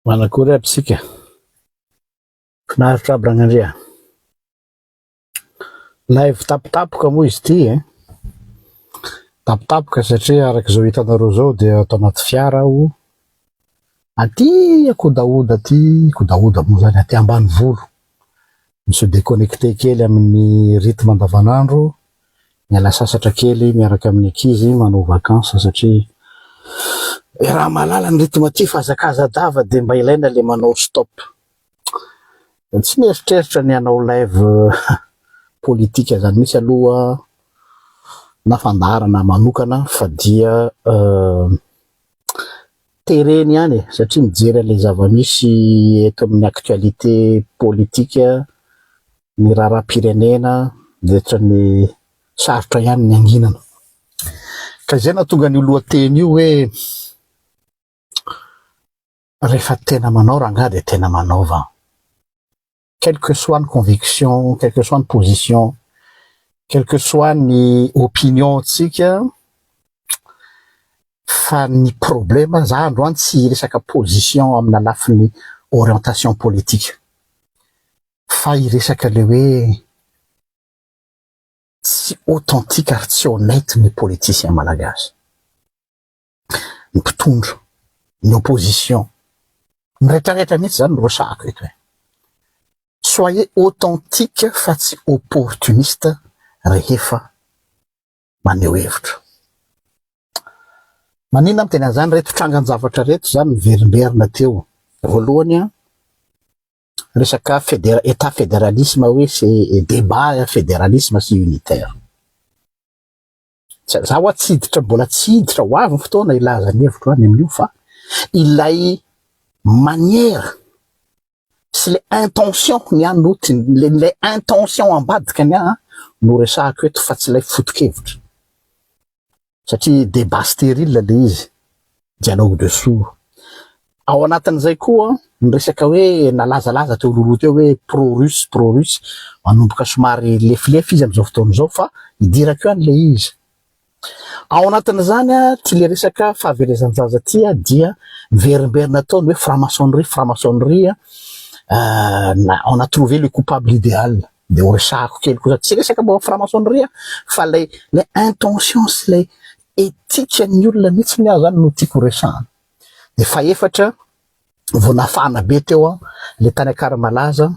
Manakory aby sika. Finaritra aby Ragnandria. Live tapitapoka moa izy ty tapitapoka satria araka zao hitanareo zao dia atao anaty fiara aho aty akodaoda moa zany aty ambany volo misy déconnecté kely amin'ny rythme andavanandro miala sasatra kely miaraka amin'ny ankizy manao vacances satria raha malala ny rythme aty fa azakazadava de mba ilaina le manao stop. Tsy mieritreritra ny anao live politika zany misy aloha na fandarana manokana fa dia tereny ihany satria mijery le zava-misy eto amin'ny actualité politika ny raharam-pirenena letra ny sarotra ihany ny anginana ka zay nahatonga ny lohateny io hoe rehefa tena manao rangahy de tena manaova, quelle que soit ny conviction, quelle que soit ny position, quelle que soit ny opinion tsika, fa ny problème za androany tsy resaka position amina lafiny orientation politique fa iresaka le hoe tsy authentique ary tsy honnête ny politicien malagasy, ny mpitondra, ny opposition, ny retraretra mihitsy zany rosako eto. Soyez authentique fa tsy opportuniste rehefa maneho hevitra. Manina amin'ny tena zany reto trangan-javatra reto zany miverimberina teo. Voalohany resaka état fédéralisme hoe c'est débat fédéralisme sy unitaire. Za hoa tsiditra mbola tsiditra ho avy ny fotoana ilaza ny hevitra any amin'io fa ilay manière sy le intention ny anoty le intention ambadika ny no resahako eto fa tsy lay foto-kevitra satria débat stérile le izy, dialogue de sourds. Ao anatin'izay koa ny resaka hoe nalazalaza teo loloha teo hoe pro-russe manomboka somary lefilefy izy am'izao fotoana zao fa idirako ihany le izy. Ao anatin'izany ty le resaka fahavelezan-jaza ty dia miverimberina ataony hoe franc-maçonnerie on a trouvé le coupable idéal de resahako kely kosa tsy resaka mba franc-maçonnerie fa le intention sy le éthique ny olona mihitsy ny aho zany no tiako resahana. De faefatra vao nafana be teo le tany Akaramalaza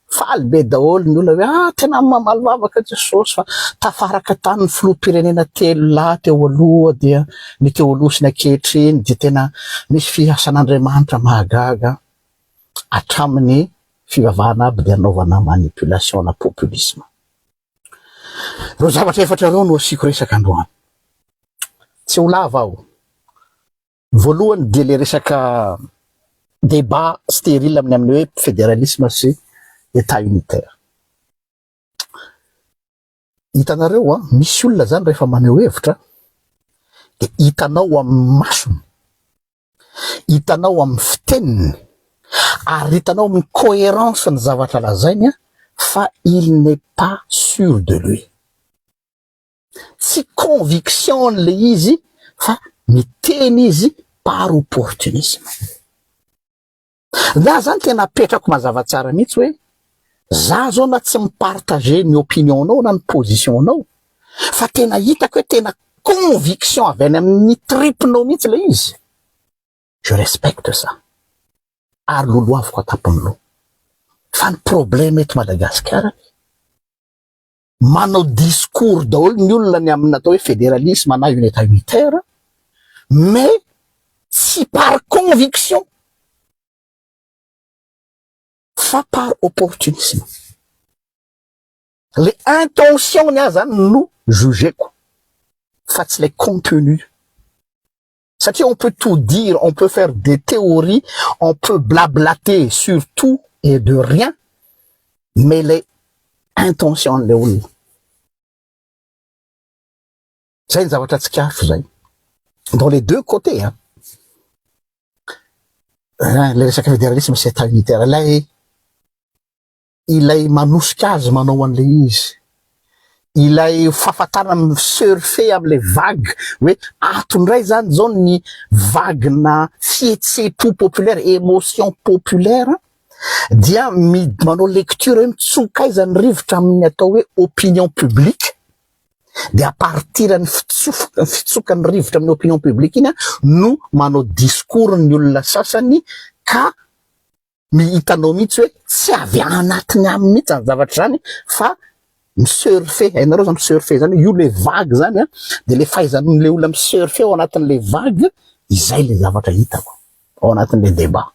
faly be daholo ny olona hoe tena mamaly vavaka Jesosy fa tafaraka tany ny filoham-pirenena telo lahy teo aloha dia ny teo aloha sy ny ankehitriny dia tena misy fiasan'Andriamanitra mahagaga hatramin'ny fivavahana aby dia anaovana manipulation na populisme. Reo zavatra efatra reo no asiko resaka androany. Tsy ho lava aho. Voalohany dia le resaka débat stérile amin'ny hoe fédéralisme sy état unitaire. Hitanareo misy olona zany rehefa maneho hevitra de hitanao amin'ny masony, hitanao amin'ny fiteniny ary hitanao amin'ny cohérence ny zavatra lazainy fa il n'est pas sûr de lui. Tsy conviction le izy fa miteny izy par opportunisme. Na zany tena petrako mazava tsara mihitsy hoe za zao na tsy mipartager ny opinionao na ny positionao fa tena hitako hoe tena conviction avy any amin'ny tripinao mihitsy le izy. Je respecte ça. Ary loloaviko atapin'lo. Fa ny problème eto Madagasikara manao discours daholo ny olona ny amin'ny atao hoe fédéralisme na une état unitaire mais tsy par conviction fa par opportunisme. Les intentions n'y zany no jugeko fa tsy les contenus. C'est-à-dire on peut tout dire, on peut faire des théories, on peut blablater sur tout et de rien, mais les intentions le olona. Zay ny zavatra tsikafo zay. Dans les deux côtés le resaka fédéralisme c'est état unitaire ilay manosika azy manao an'le izy ilay fahafatana surfer am'le vague hoe atondray zany zao ny vague-na fietsepo populaire, émotion populaire, dia manao lecture hoe mitsoka aizany rivotra amin'ny atao hoe opinion publique, de à partir ny fitsokany rivotra amin'ny opinion publique iny no manao discours ny olona sasany ka hitanao mihitsy hoe tsy avy anatiny aminy mihitsy ny zavatra zany fa misurfe, hainareo zany misurfe zany io le vague zany de le fahaizan'le olona misurfe ao anatin'le vague, izay le zavatra hitako ao anatin'le débat.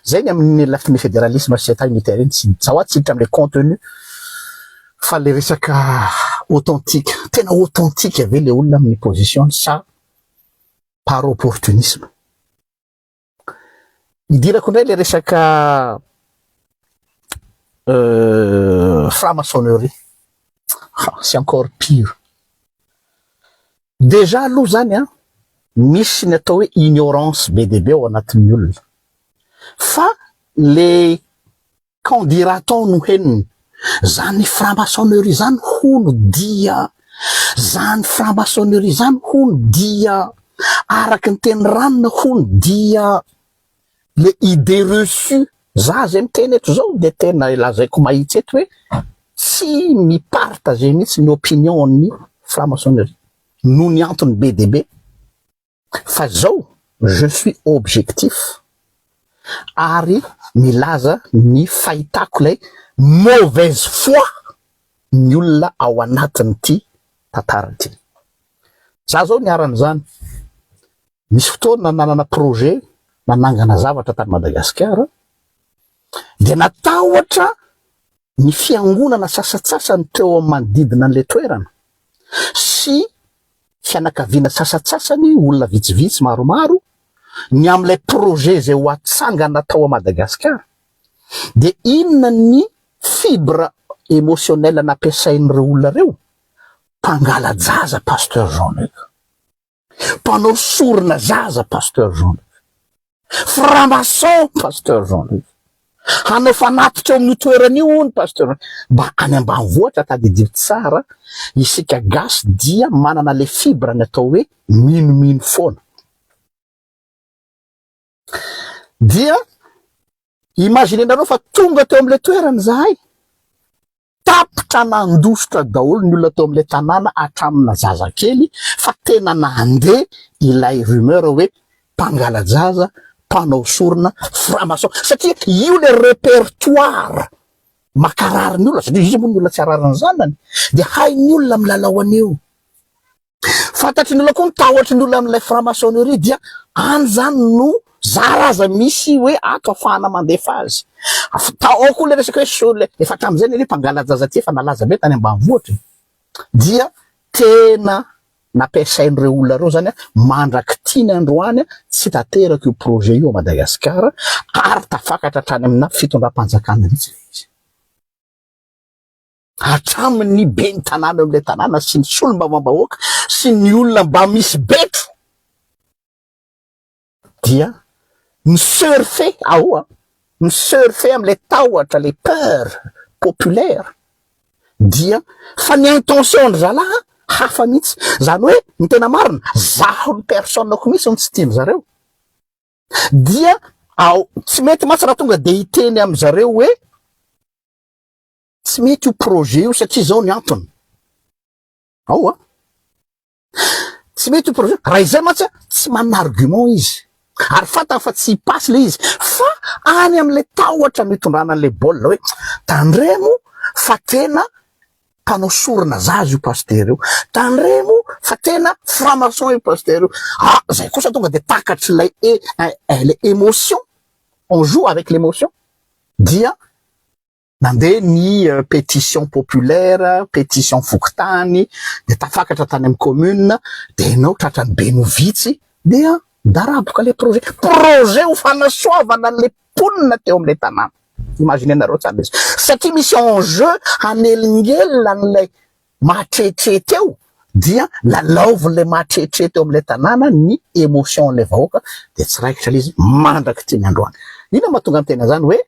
Zay ny amin'ny lafin'ny fédéralisme sociétal unitaire iny, zaho tsy hiditra am'le contenu fa le resaka authentique, tena authentique ave le olona amin'ny position sa par opportunisme. Idirako ndray le resaka franc-maçonnerie, c'est encore pire. Déjà aloha zany misy ny atao hoe ignorance be de be ao anatin'ny olona, fa le candidaton no heniny zany franc-maçonnerie zany hono dia, zany franc-maçonnerie zany hono dia, araky ny teny ranona hono dia, le idée reçue za zay miteny eto zao de tena lazaiko mahitsy eto hoe tsy mipartage mihitsy ny opinion ny franc-maçonnerie noho ny antony be de be fa zao je suis objectif ary milaza ny fahitako lay mauvaise foi ny olona ao anatiny ty tantara ty. Za zao niarany zany misy fotoana nanana projet nanangana zavatra tany Madagasikara, de natahotra ny fiangonana sasatsasany teo amin'ny manodidina an'le toerana sy fianakaviana sasatsasany olona vitsivitsy maromaro ny am'ilay projet zay ho atsangana tao a Madagasikara. De inona ny fibre émotionnelle nampiasain'ireo olona reo? Mpangala jaza pasteur Jean-Luc, mpanao sorona zaza pasteur Jean-Luc, franc-maçon pasteur Jean-Luc, hanao fanatitra eo amin'ny toerana io ny pasteur, mba any ambanivohitra tadidio tsara isika gasy dia manana le fibre ny atao hoe minomino foana. Dia imaginenareo fa tonga teo am'le toerana zahay, tapitra nandositra daholo ny olona teo am'le tanàna hatramina zazakely fa tena nandeha ilay rumeur hoe mpangala jaza, mpanao sorona, franc-maçon, satria io le répertoire makarary ny olona, satria izy moa ny olona tsy ararany zanany de hainy olona milalao an'io. Fantatry ny olona koa mitahotra ny olona amin'ilay franc-maçonnerie dia any zany no zaraza misy hoe ato afahana mandefa azy. Ao koa le resaka hoe sole efa hatram'izay ny mpangala jaza ty efa nalaza be tany ambanivohitra, dia tena nampiasain'ireo olona reo zany mandraky tiany androany tsy tateraka io projet io a Madagasikara ary tafakatra hatrany amina fitondram-panjakana mihitsy izy. Hatramin'ny be ny tanàna am'le tanàna sy ny solombavam-bahoaka sy ny olona mba misy betro dia misurfe misurfe am'le tahotra le peur populaire, dia fa ny intention ny zalaha hafa mihitsy, zany hoe ny tena marina zaho ny personako mihitsy ny tsy tiany zareo, dia tsy mety matsy raha tonga de hiteny am'zareo hoe tsy mety io projet io satria zao ny antony. Tsy mety io projet raha izay matsy tsy manana argument izy ary fatany fa tsy pasy le izy, fa any am'le tahotra mitondrana an'le baolina hoe tandremo fa tena mpanao sorona zaza io pasteur io, tandremo fa tena franc-maçon io pasteur io. Zay kosa tonga de takatry lay le émotion, on joue avec l'émotion, dia nandeha ny pétition populaire, pétition fokontany, de tafakatra tany amin'ny commune, de enao tratrany be no vitsy, dia daraboka le projet ho fanasoavana le ponina teo am'le tanàna. Imaginenareo tsara izy, satria misy enjeu hanelingelina n'lay mahatrehitre teo, dia lalaovin'le mahatrehitre teo am'le tanàna ny émotion le vahoaka, de tsy raikitra le izy mandraky tiany androany. Ina mahatonga ny tena zany hoe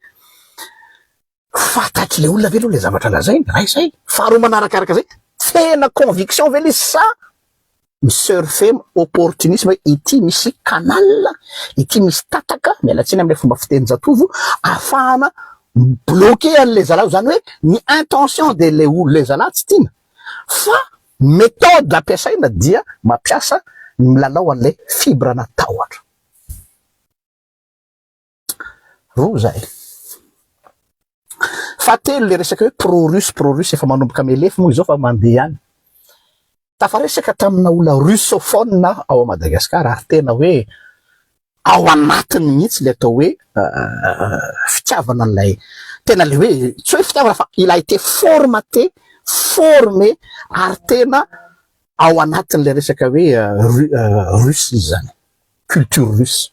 Fataky le olona ve aloha le zavatra lazainy, ray zay. Faharoa manarakaraka zay, tena conviction ve le sa misurfe opportunisme, ity misy canal, ity misy tataka, mialatsiny am'le fomba fitenin-jatovo, afahana bloqué an'le zalahy, zany hoe ny intention de le zalahy tsy tiana, fa méthode ampiasaina dia mampiasa milalao an'le fibre na tahotra. Roa zay. Fahatelo le resaka hoe pro-russe efa manomboka melefy moa izao fa mandeha any. Tafaresaka tamina olona russophone ao Madagasikara ary tena hoe ao anatiny mihitsy le atao hoe fitiavana an'ilay tena le hoe tsy hoe fitiavana fa il a été formé ary tena ao anatiny le resaka hoe russe izy zany, culture russe.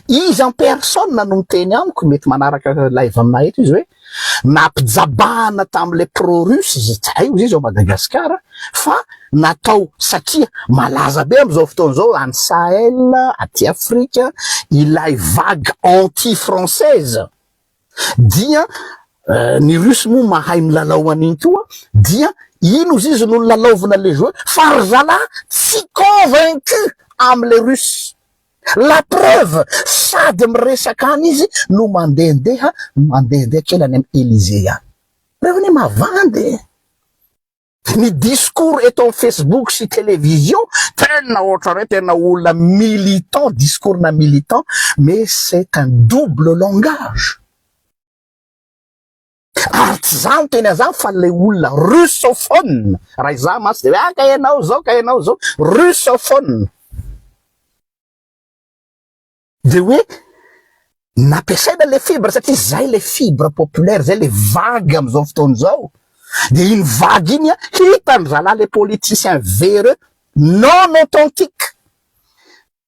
Izy en personne no miteny amiko, mety manaraka live aminay eto izy hoe nampijabahana tam'le pro-russe izy tsy izy ao Madagasikara fa natao satria malaza be am'izao fotoana zao any Sahel, aty Afrika, ilay vague anti-française dia ny russe moa mahay milalao an'iny koa, dia ino izy no lalaovina le joueur fa ry zalahy tsy convaincu am'le russe. La preuve, sady miresaka any izy no mandehandeha kely any Élysée any. Reveny mavandy. Ny discours eto amin'ny Facebook sy télévision, tena ohatra hoe tena olona militant, discours na militant, mais c'est un double langage. Ary tsy zany tena zany fa le olona russophone, raha iza masy de hoe ka ianao zao, russophone. De hoe nampiasaina le fibre satria zay le fibre populaire, zay le vague am'izao fotoana zao. De iny vague iny hitany zalahy le politicien véreux non authentique.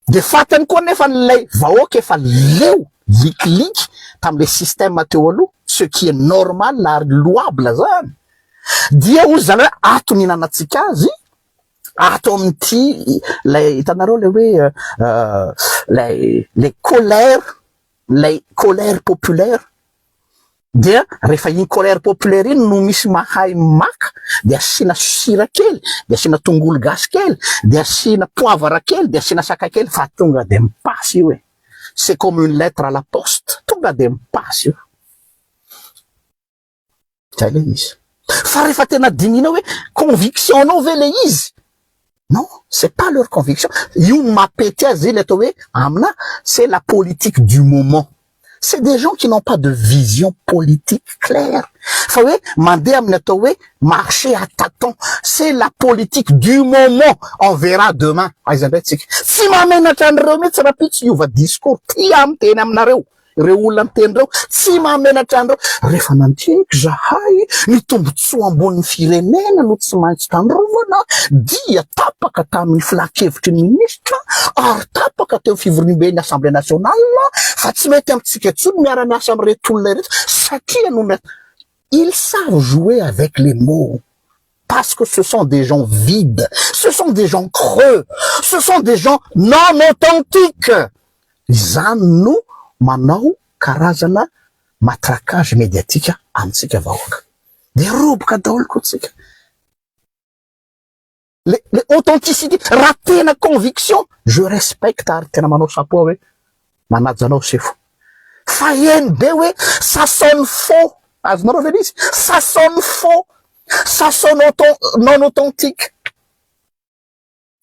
De fatany koa nefa n'ilay vahoaka efa leo likiliky tam'le système teo aloha, ce qui est normal ary louable zany. Dia ozy zany hoe ato ninanatsika azy, ato amin'ity lay hitanareo le hoe les colères populaires. Dia rehefa iny colère populaire iny no misy mahay maka, de asina sira kely, de asina tongolo gasy kely, de asina poivre kely, de asina saka kely, fa tonga de mipasy io. C'est comme une lettre à la poste, tonga de mipasy io. Zay le izy. Fa rehefa tena dinina hoe conviction nao ve le izy? Non, c'est pas leur conviction. Io mapety azy le atao hoe amina, c'est la politique du moment. C'est des gens qui n'ont pas de vision politique claire. Fa hoe mandeha amin'ny atao hoe marché à tâtons. C'est la politique du moment. On verra demain. Aiza ndray tsika. Tsy mamenatra an'ireo mihitsy raha pitsy iova discours ty amiteny aminareo. Ireo olona miteny reo tsy mamenatra an'ireo. Rehefa nantinika zahay ny tombotsoa ambonin'ny firenena no tsy maintsy tandrovana, dia tapaka tamin'ny filakevitry ny ministra ary tapaka teo fivoriam-ben'ny Assemblée nationale, fa tsy mety amitsika intsony miara-miasa amin'ireto olona ireto satria ils savent jouer avec les mots. Parce que ce sont des gens vides, ce sont des gens creux, ce sont des gens non authentiques. Izany no manao karazana matraquage médiatique amitsika vahoaka. De roboka daholo koa tsika. Les authenticité, raha tena conviction, je respecte ary tena manao chapeau hoe manaja anao sefo. Fa eny be hoe ça sonne faux. Azonareo ve izy? Ça sonne faux. Ça sonne non authentique.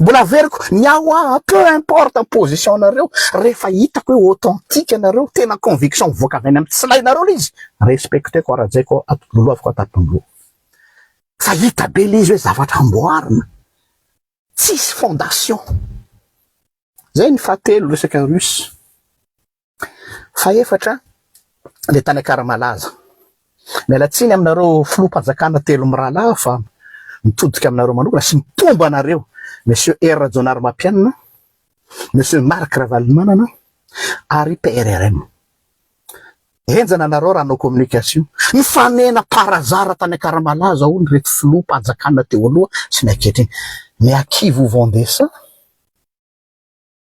Mbola veriko ny ao peu importe en position nareo, rehefa hitako hoe authentique nareo, tena conviction voaka avy any amin'ny tsilay-nareo izy, respecteko raha zay ko atololovako atatondro. Fa hita be le izy hoe zavatra amboarina, tsisy fondation. Zay ny fahatelo resaka russe. Faefatra le tany Akaramalaza. Mialatsiny aminareo filoham-panjakana telo mirahalahy fa mitodika aminareo manokana sy mitomba anareo. Monsieur R. Jonar Mapianina, Monsieur Marc Ravalimanana, ary PRRM. Enjana anareo raha no communication. Ny fanena parazara tany Akaramalaza hono reto filoham-panjakana teo aloha sy ny ankehitriny. Mais à qui vous vendez ça?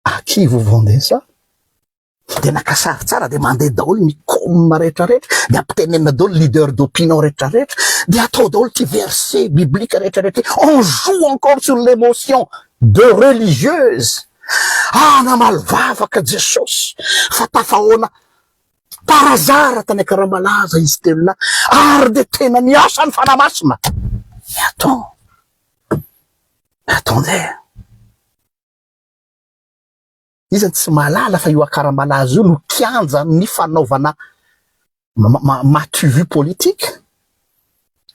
À qui vous vendez ça? de nakasary tsara de mandeha daholo mikoma rehetrarehetra de ampitenenina daholo leader d'opinion rehetrarehetra de atao daholo ty verset biblique rehetrarehetra on joue encore sur l'émotion de religieuse namaly vavaka Jesosy fa tafahoana parazara tany akaramalaza izy telo na ary de tena niasa ny fanamasina attendez izy tsy malala fa io akaramalaza io no kianja ny fanaovana matu vu politique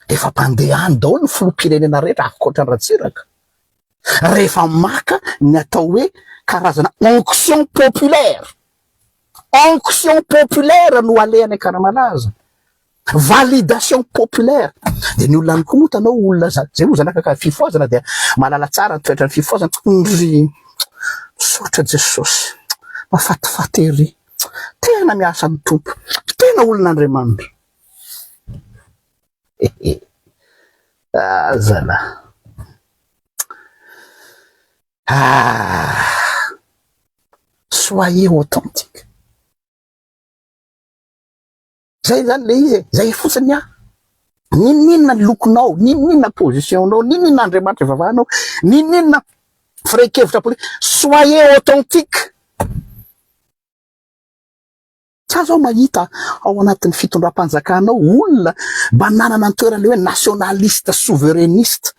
efa mpandehany daholo ny filoham-pirenena rehetra akoatra ny ratsiraka rehefa maka ny atao hoe karazana onction populaire no alehany akaramalaza validation populaire de ny olona any koa moa tanao olona zay moa zanakaka fifoazana de malala tsara ny toetra ny fifoazana sotra Jesosy mafatifaty ery tena miasa ny tompo tena olon'Andriamanitra zala soyez authentique zay zany le izy zay fotsiny ninona ny lokonao ninona positionnao ninona Andriamanitra vavahanao ninona firaikevitra politique soyez authentique sa zao mahita ao anatin'ny fitondram-panjakanao olona mba nanana ny toerana le hoe nationaliste souverainiste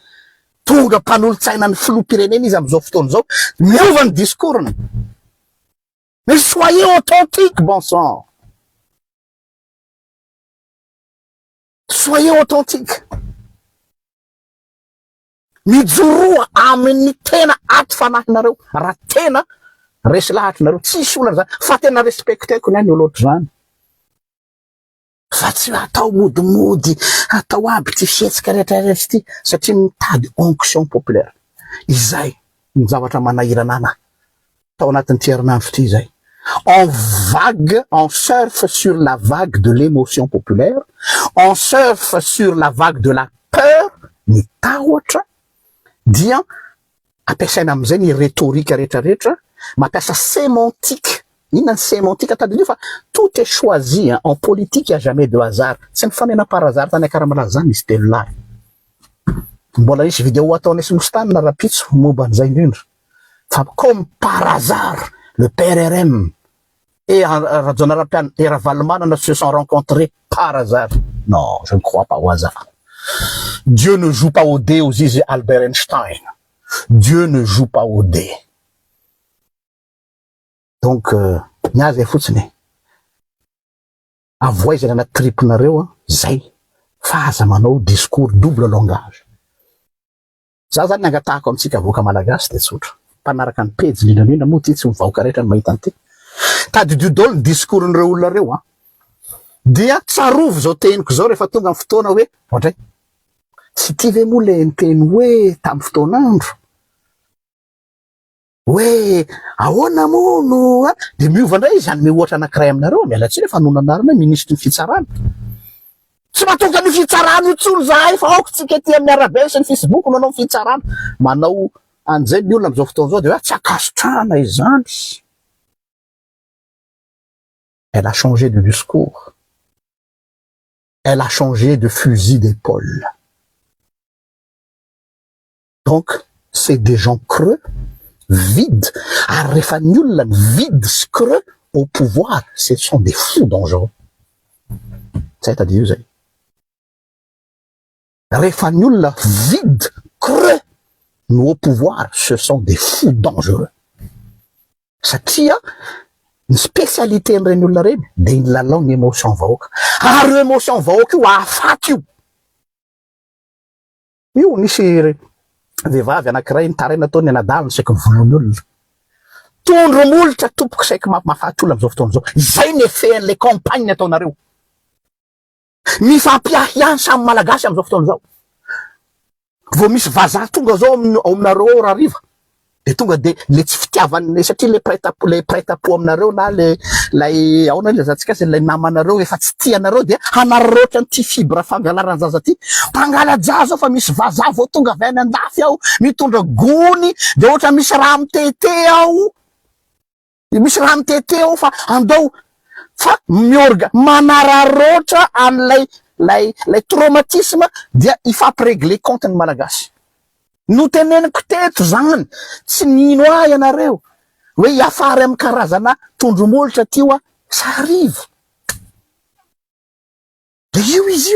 tonga mpanolo-tsaina ny filoham-pirenena izy am'izao fotoana zao miova ny discours-ny mais soyez authentique bon sang soyez authentique mijoroa amin'ny tena aty fanahinareo raha tena resy lahatrinareo tsisy olana zany fa tena respecteko niany olo oatra zany fa tsy atao modimody atao aby ty fietsika rehetrarehetra ty satria mitady onction populaire izay ny zavatra manahirana ana tao anatin'ny tierinandro ty zay on surfe sur la vague de l'émotion populaire on surfe sur la vague de la peur ny tahotra dia ampiasaina am'izay ny rhétorique rehetrarehetra mampiasa sémantique inona ny sémantique atadio fa tout est choisi en politique il y a jamais de hasard tsy ny fanena par hasard tany akaramalaza zany izy telo lahy mbola nisy vidéo ataonay sy mostany na rapitso momba an'izay indrindra fa comme par hasard le PRRM et Rajona Rapiana et Ravalomanana se sont rencontrés par hasard non je ne crois pas au hasard. Dieu ne joue pas au dé aux disait Albert Einstein. Dieu ne joue pas au dé. Donc, niazy fotsiny avoizana anaty tripinareo zay fa aza manao discours double langage. Za zany nangatahako amitsika avoaka malagasy de tsotra. Mpanaraka ny pejy lindrindrindra moa ty tsy mivahoaka rehetra ny mahita an'ity. Tadidio daholo ny discours n'ireo olona reo dia tsarovo zao teniko zao rehefa tonga amin'ny fotoana hoe ohatray tsy ty ve moa le nteny hoe tamin'ny fotoanandro hoe ahoana mono de miova ndray izy any mihoatra anankiray aminareo mialatsiny efa nonanarina ministre ny fitsarana tsy mahatonga ny fitsarana io tsolo zahay fa aoko tsika ty amin'ny arabe sy ny Facebook manao fitsarana manao an'izay ny olona am'izao fotoana zao de hoe tsy akasotrana izany. Elle a changé de discours. Elle a changé de fusil d'épaule. Donc, c'est des gens creux, vides. Arrefanul, vides, creux, au pouvoir. Ce sont des fous dangereux. C'est-à-dire, Refanul, vide, creux, nous au pouvoir, ce sont des fous dangereux. Ça tient une spécialité en renoularé, de la langue émotion vaoka. Ah, l'émotion vaoka, ou à fatou. Io nisy vehivavy anankiray nitaraina ataony anadalina saika volon'olona. Tondro molitra tompoka saika mahafaty olona am'izao fotoana zao. Izay ny effet-n'le campagne ataonareo. Mifampiahiany samy malagasy am'izao fotoana zao. Vao misy vazaha tonga zao ao aminareo rariva. De tonga de le tsy fitiavany satria le prêt-à-pot aminareo na lay ao na lazatsika se lay namanareo efa tsy tianareo de hanarroatra an'ty fibra fangalaran-jaza ty. Mpangala-jaza fa misy vazaha vao tonga avy any andafy ao mitondra gony de ohatra misy raha mitete ao. misy raha mitete eo fa andao fa manararoatra an'lay lay traumatisme dia ifampiregle compte-ny malagasy. No teneniko teto zany, tsy nino ahy ianareo hoe iafary amy karazana tondromolotra ty oa sarivo. De io izy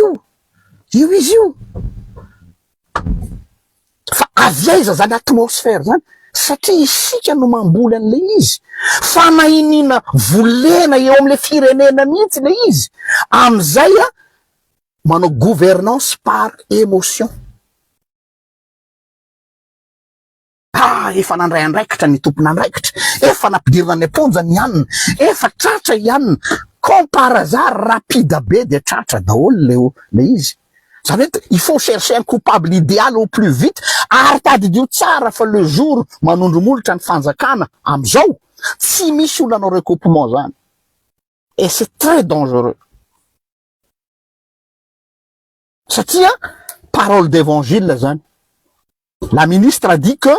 io fa avy aiza zany atmosfera zany, satria isika no mamboly an'le izy. Fanahinina volena eo am'le firenena mihitsy le izy, amizay manao gouvernance par émotion. Efa nandray andraikitra ny tompony andraikitra, efa nampidirina ny aponja ny anina, efa tratra ianina, comme par hasard rapide be de tratra daholo le izy. Zany hoe il faut chercher un coupable idéal au plus vite, ary tadidio tsara fa le jour manondromolotra ny fanjakana amizao tsy misy olona anao recoupement zany, et c'est très dangereux. Satria parole d'évangile zany, la ministre a dit que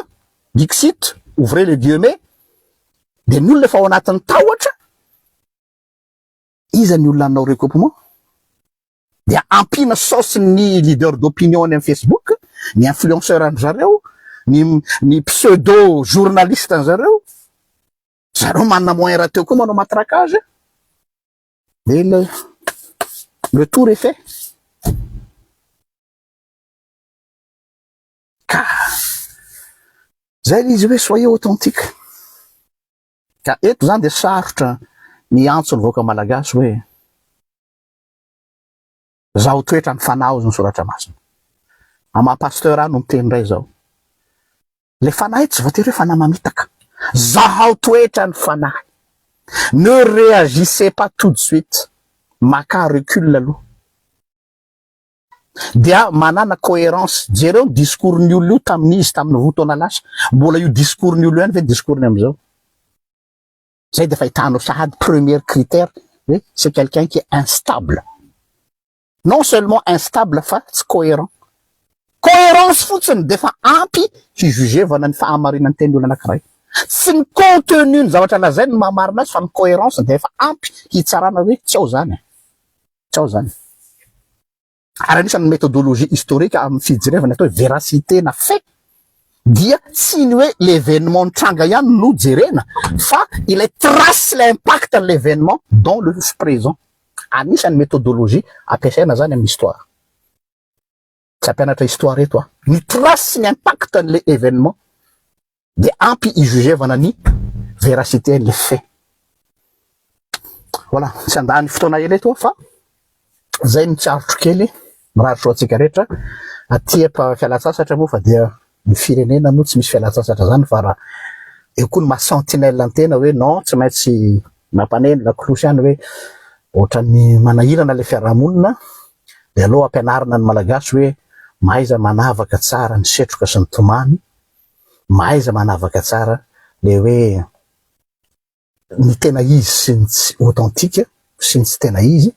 Dixit, ouvrez les guillemets, de ny olona efa ao anatin'ny tahotra, iza ny olona anao recoupement? Dia ampina saosy ny leader d'opinion amin'ny Facebook, ny influenceur an zareo, ny pseudo journaliste an zareo manana moyen raha teo koa manao matraquage. Et le tour est fait. Zay izy hoe soyez authentique. Ka eto zany de sarotra ny antso ny vahoaka malagasy hoe zaho toetra ny fanahy ny soratra masina. Ama pasteur no miteny ray zao. Le fanahy tsy voatery hoe fanahy mamitaka. Zaho toetra ny fanahy. Ne réagissez pas tout de suite. Maka recul aloha. Dia manana cohérence. Jereo discours ny olo io tamin'izy tamin'ny votoana lasa. Mbola io discours ny olo ihany ve discours ny amizao. Zay de fa hitanao sahady premier critère, oui, c'est quelqu'un qui est instable. Non seulement instable fa tsy cohérent. Cohérence fotsiny de fa ampy hijugevana ny fahamarinan'ny teny olo anankiray. Tsy ny contenu ny zavatra lazainy ny mamarina azy fa ny cohérence de fa ampy hitsarana hoe tsy ao zany. Tsy ao zany. Ary anisan'ny méthodologie historique amin'ny fijerevana atao véracité na fait dia tsy ny hoe l'événement tranga ihany no jerena fa il est trace l'impact de l'événement dans le présent. Anisan'ny méthodologie ampiasaina zany amin'ny histoire. Tsy ampianatra histoire eto ny trace ny impact de l'événement de ampy hijugevana ny véracité le fait. Voilà, tsy andany fotoana ela eto fa zay ny tsarotro kely miratro atsika rehetra aty fialatsasatra moa fa dia ny firenena moa tsy misy fialatsasatra zany fa raha eo koa ny maha-sentinelle antena hoe non tsy maintsy mampaneny la cloche ihany hoe ohatran'ny manahirana le fiarahamonina de aloha ampianarina ny malagasy hoe maiza manavaka tsara ny setroka sy ny tomany, maiza manavaka tsara le hoe ny tena izy sy ny tsy authentique sy ny tsy tena izy,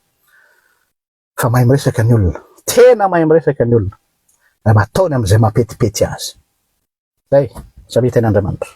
fa mahay miresaka ny olona, tena mahay miresaka ny olona, mataony am'izay mampetipety azy. Zay, samy ten'Andriamanitra.